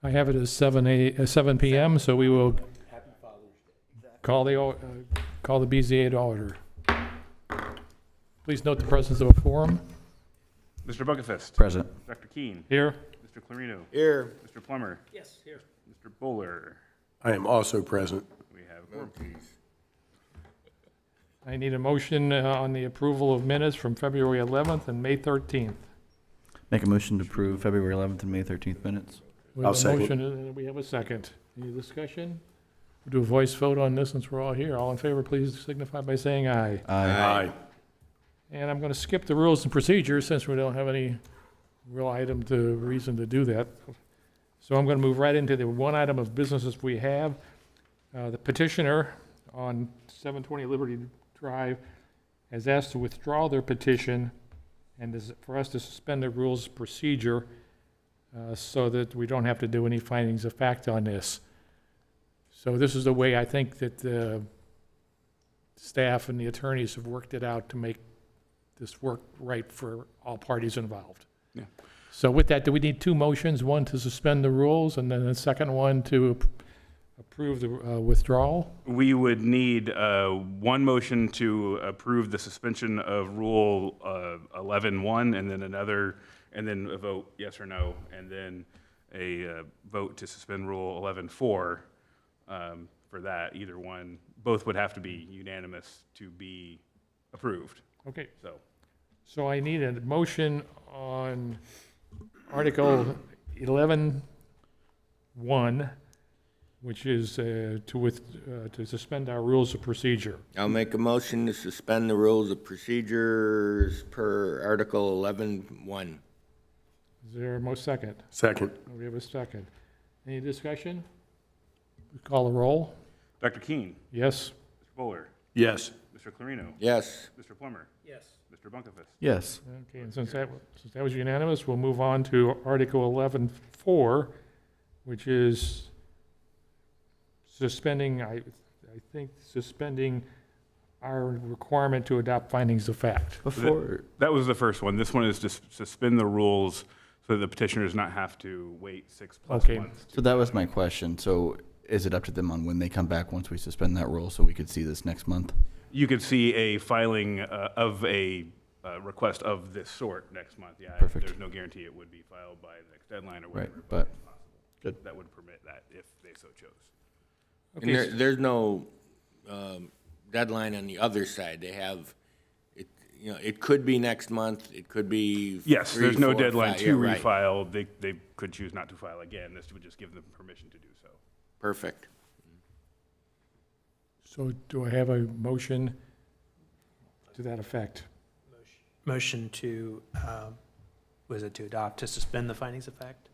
I have it as 7 p.m., so we will call the BZA to order. Please note the presence of a quorum. Mr. Buckefist. Present. Dr. Keene. Here. Mr. Clarino. Here. Mr. Plummer. Yes, here. Mr. Bowler. I am also present. We have a quorum. I need a motion on the approval of minutes from February 11th and May 13th. Make a motion to approve February 11th and May 13th minutes. We have I'll a second. motion and we have a second. Any discussion? We'll do a voice vote on this since we're all here. All in favor, please signify by saying aye. Aye. And I'm going to skip the rules and procedures since we don't have any real reason to do that. So I'm going to move right into the one item of businesses we have. The petitioner on 720 Liberty Drive has asked to withdraw their petition and for us to suspend the rules of procedure so that we don't have to do any findings of fact on this. So this is the way I think that the staff and the attorneys have worked it out to make this work right for all parties involved. Yeah. So with that, do we need two motions? One to suspend the rules and then the second one to approve the withdrawal? We would need one motion to approve the suspension of Rule 11-1, and then another, and then a vote yes or no, and then a vote to suspend Rule 11-4 for that. Either one, both would have to be unanimous to be approved. Okay, So so I need a motion on Article 11-1, which is to suspend our rules of procedure. I'll make a motion to suspend the rules of procedures per Article 11-1. Is there a second? Second. We have a second. Any discussion? Call the roll. Dr. Keene. Yes? Mr. Bowler. Yes. Mr. Clarino. Yes. Mr. Plummer. Yes. Mr. Buckefist. Yes. Okay, and since that was unanimous, we'll move on to Article 11-4, which is suspending, I think, suspending our requirement to adopt findings of fact. Before, That was the first one. This one is to suspend the rules so that the petitioner does not have to wait 6+ Okay. months. so that was my question. So is it up to them on when they come back once we suspend that rule so we could see this next month? You could see a filing of a request of this sort next month. Yeah, Perfect. There's no guarantee it would be filed by the next deadline or Right, whatever. but it's possible. good. That would permit that if they so chose. And there's no deadline on the other side. They have, it could be next month, it could be Yes, 3, there's no 4, deadline 5. to Yeah, right. refile. They could choose not to file again. This would just give them permission to do so. Perfect. So do I have a motion to that effect? Motion to, to adopt, to suspend the findings of fact?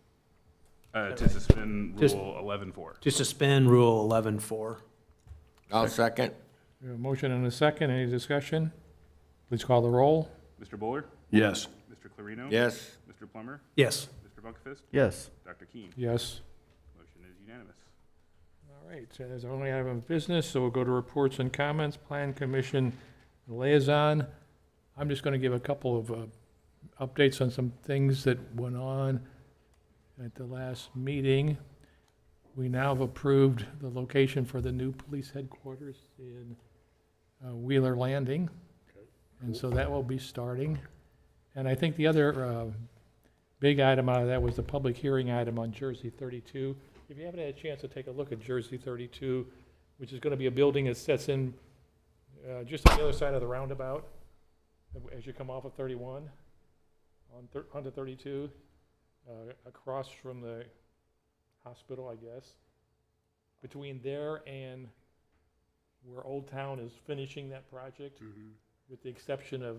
To suspend Just- Rule 11-4. To suspend Rule 11-4. I'll second. We have a motion and a second. Any discussion? Please call the roll. Mr. Bowler? Yes. Mr. Clarino? Yes. Mr. Plummer? Yes. Mr. Buckefist? Yes. Dr. Keene? Yes. Motion is unanimous. All right, so there's only item of business, so we'll go to reports and comments, Plan Commission Liaison. I'm just going to give a couple of updates on some things that went on at the last meeting. We now have approved the location for the new police headquarters in Wheeler Landing. And so that will be starting. And I think the other big item out of that was the public hearing item on Jersey 32. If you haven't had a chance to take a look at Jersey 32, which is going to be a building that sets in just on the other side of the roundabout as you come off of 31 onto 32, across from the hospital, I guess. Between there and where Old Town is finishing that project, with the exception of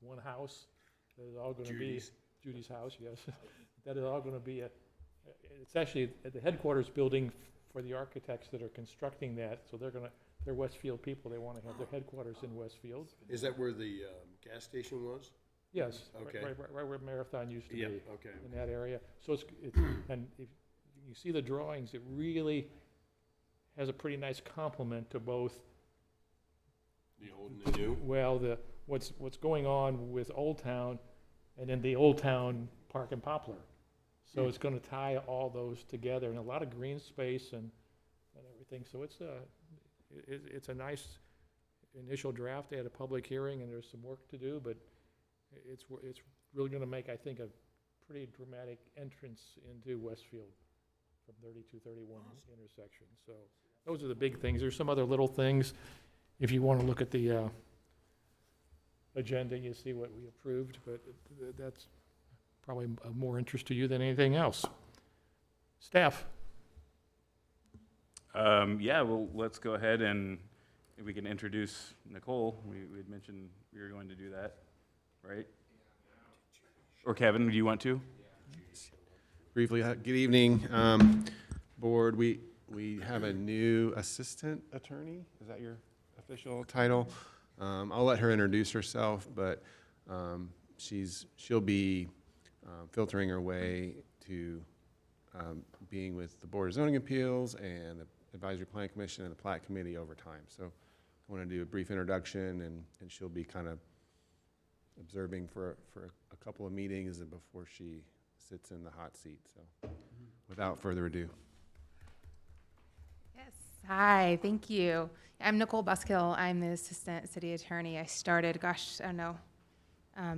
one house, that is all going to be Judy's house, yes. That is all going to be it's actually at the headquarters building for the architects that are constructing that. So they're Westfield people. They want to have their headquarters in Westfield. Is that where the gas station was? Yes, Okay. right where Marathon used to Yeah, be, okay. in that area. So it's and if you see the drawings, it really has a pretty nice complement to both. The old and the new? Well, what's going on with Old Town, and then the Old Town Park and Poplar. So it's gonna tie all those together, and a lot of green space and everything, so it's a nice initial draft. They had a public hearing, and there's some work to do, but it's really gonna make, I think, a pretty dramatic entrance into Westfield from 3231 intersection, so those are the big things. There's some other little things. If you wanna look at the agenda, you see what we approved, but that's probably of more interest to you than anything else. Staff? Yeah, well, let's go ahead and we can introduce Nicole. We had mentioned we were going to do that, right? Or Kevin, do you want to? Briefly, good evening, board. We have a new assistant attorney. Is that your official title? I'll let her introduce herself, but she'll be filtering her way to being with the Board of Zoning Appeals and the Advisory Plan Commission and the Plat Committee over time. So I want to do a brief introduction, and she'll be kind of observing for a couple of meetings and before she sits in the hot seat. So without further ado. Yes, hi, thank you. I'm Nicole Buskill. I'm the Assistant City Attorney. I started, gosh, I don't know,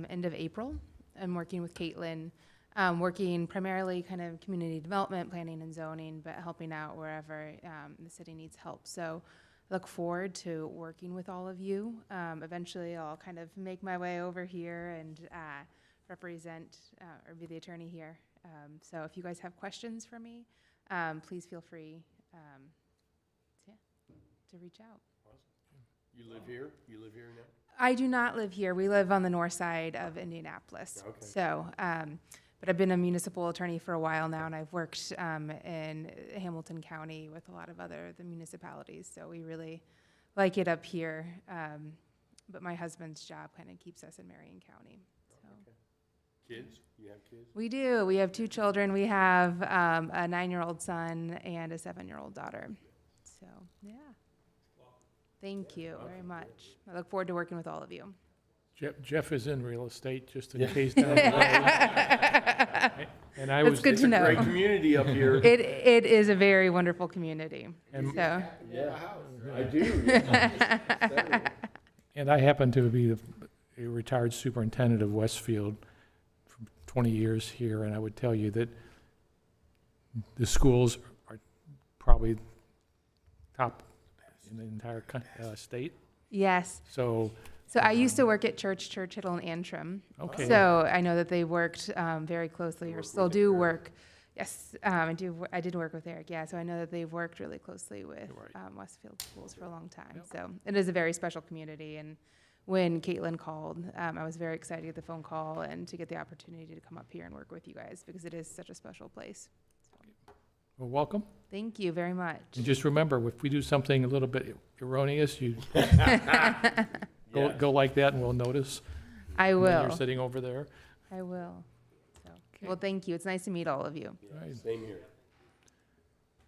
end of April. I'm working with Caitlin, working primarily kind of community development, planning and zoning, but helping out wherever the city needs help. So I look forward to working with all of you. Eventually, I'll kind of make my way over here and represent or be the attorney here. So if you guys have questions for me, please feel free to reach out. You live here? You live here now? I do not live here. We live on the north side of Indianapolis. Okay. So, but I've been a municipal attorney for a while now, and I've worked in Hamilton County with a lot of the municipalities. So we really like it up here. But my husband's job kind of keeps us in Marion County. So. Kids? You have kids? We do. We have 2 children. We have a 9-year-old son and a 7-year-old daughter. So, yeah. Thank you very much. I look forward to working with all of you. Jeff is in real estate, just in case down the road. And I was. That's good It's to a know. great community up here. It is a very wonderful community. And- So, Yeah, I do. Yeah. And I happen to be a retired superintendent of Westfield for 20 years here, and I would tell you that the schools are probably top in the entire state. yes. So, So I used to work at Churchill and Antrim. okay. So I know that they worked very closely, or still do work. Yes, I did work with Eric, yeah. So I know that they've worked really closely with Right. Westfield Schools for a long time. Yep. So it is a very special community. And when Caitlin called, I was very excited to get the phone call and to get the opportunity to come up here and work with you guys, because it is such a special place. So, Well, welcome. thank you very much. And just remember, if we do something a little bit erroneous, you go like that and we'll notice. I when will. You're sitting over there. I will. So, well, thank you. It's nice to meet all of you. All right. Same here.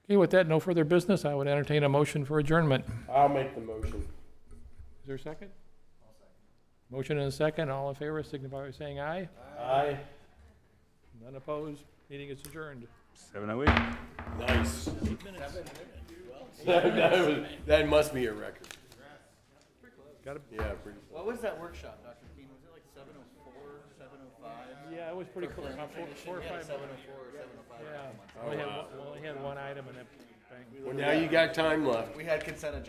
Okay, with that, no further business. I would entertain a motion for adjournment. I'll make the motion. Is there a second? Motion and a second. All in favor, signify by saying aye. Aye. None opposed. Meeting is adjourned. 7:08. Nice. That must be a record. Got it? Yeah, pretty. What was that workshop, Dr. Keene? Was it like 7:04, 7:05? Yeah, it was pretty close. About 4 or 5 minutes. 7:04 or 7:05. Yeah. We only had one item and then bang. Well, now you got time left. We had consent agenda.